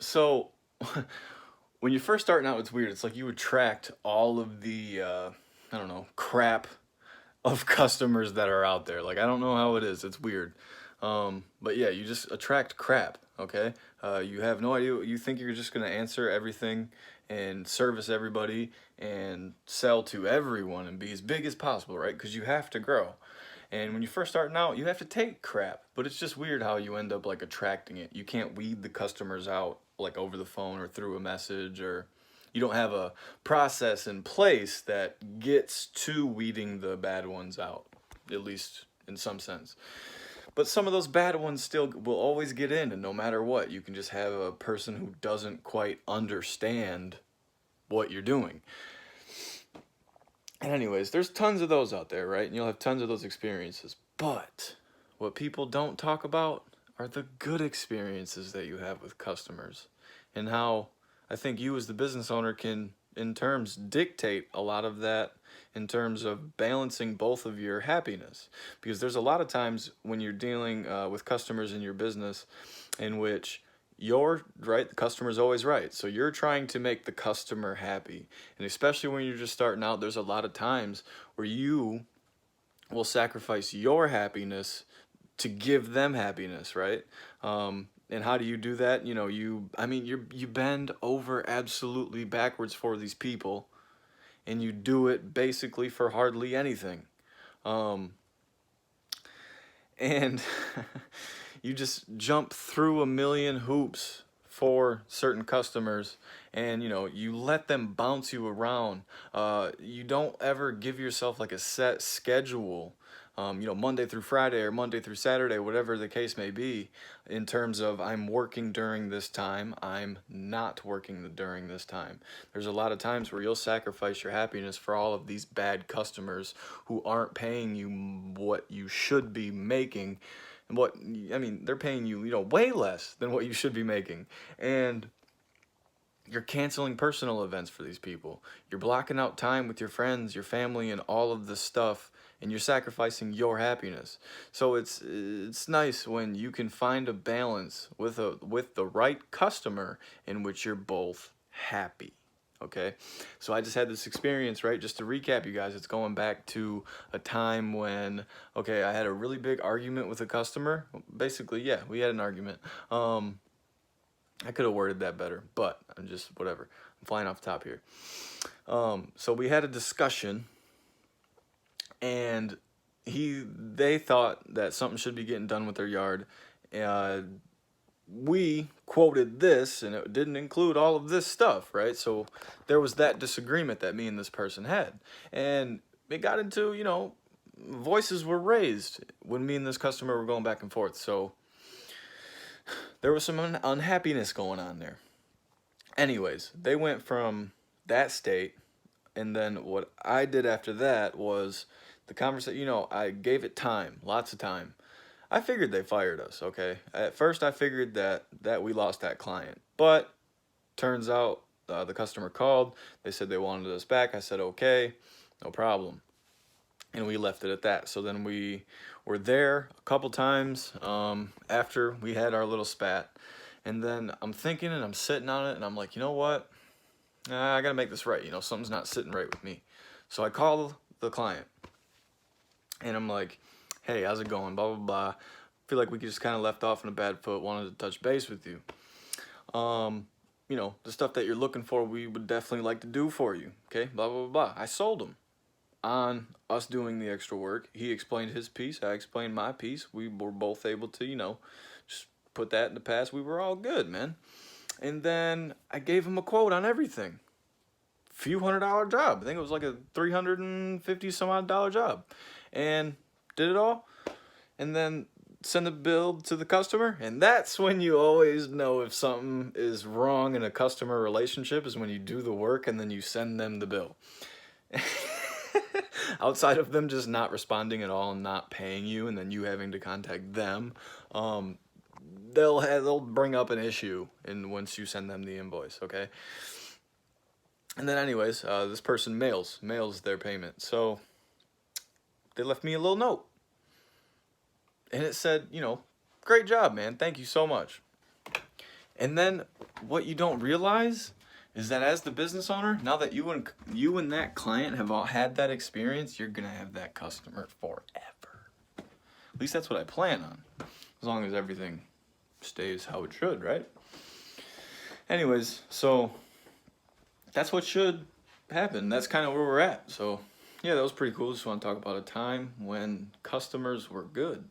So when you're first starting out, it's weird. It's like you attract all of the, I don't know, crap of customers that are out there. Like, I don't know how it is. It's weird. But yeah, you just attract crap, okay? You have no idea. You think you're just going to answer everything and service everybody and sell to everyone and be as big as possible, right? Because you have to grow. And when you're first starting out, you have to take crap. But it's just weird how you end up like attracting it. You can't weed the customers out like over the phone or through a message, or you don't have a process in place that gets to weeding the bad ones out, at least in some sense. But some of those bad ones still will always get in, and no matter what, you can just have a person who doesn't quite understand what you're doing. And anyways, there's tons of those out there, right? And you'll have tons of those experiences. But what people don't talk about are the good experiences that you have with customers, and how I think you as the business owner can in terms dictate a lot of that in terms of balancing both of your happiness, because there's a lot of times when you're dealing with customers in your business in which you're right, the customer's always right, so you're trying to make the customer happy. And especially when you're just starting out, there's a lot of times where you will sacrifice your happiness to give them happiness, right? And how do you do that? You know, you bend over absolutely backwards for these people, and you do it basically for hardly anything. Um, and you just jump through a million hoops for certain customers, and you let them bounce you around. You don't ever give yourself like a set schedule, Monday through Friday or Monday through Saturday, whatever the case may be, in terms of I'm working during this time, I'm not working during this time. There's a lot of times where you'll sacrifice your happiness for all of these bad customers who aren't paying you what you should be making. And they're paying you, way less than what you should be making. And you're canceling personal events for these people. You're blocking out time with your friends, your family, and all of this stuff, and you're sacrificing your happiness. So it's nice when you can find a balance with the right customer in which you're both happy. Okay, so I just had this experience, right? Just to recap, you guys, it's going back to a time when, okay, I had a really big argument with a customer. Basically, yeah, we had an argument. I could have worded that better, but I'm just whatever. I'm flying off the top here. So we had a discussion, and they thought that something should be getting done with their yard. We quoted this, and it didn't include all of this stuff, right? So there was that disagreement that me and this person had, and it got into, voices were raised when me and this customer were going back and forth. So there was some unhappiness going on there. Anyways, they went from that state, and then what I did after that was the conversation. I gave it time, lots of time. I figured they fired us, okay? At first, I figured that we lost that client. But turns out the customer called. They said they wanted us back. I said, okay, no problem. And we left it at that. So then we were there a couple times after we had our little spat. And then I'm thinking and I'm sitting on it, and I'm like, you know what? I got to make this right. Something's not sitting right with me. So I call the client, and I'm like, hey, how's it going? Blah, blah, blah. Feel like we just kind of left off on a bad foot. Wanted to touch base with you. The stuff that you're looking for, we would definitely like to do for you. Okay, blah, blah, blah, blah. I sold him on us doing the extra work. He explained his piece. I explained my piece. We were both able to, just put that in the past. We were all good, man. And then I gave him a quote on everything. Few $100 job. I think it was like a $350 some odd job. And did it all. And then send the bill to the customer. And that's when you always know if something is wrong in a customer relationship, is when you do the work and then you send them the bill. Outside of them just not responding at all and not paying you, and then you having to contact them, they'll bring up an issue and once you send them the invoice, okay? And then anyways, this person mails their payment. So they left me a little note, and it said, great job, man, thank you so much. And then what you don't realize is that as the business owner, now that you and that client have all had that experience, you're gonna have that customer forever. At least that's what I plan on, as long as everything stays how it should, right? Anyways, so that's what should happen. That's kind of where we're at. So yeah, that was pretty cool. Just want to talk about a time when customers were good.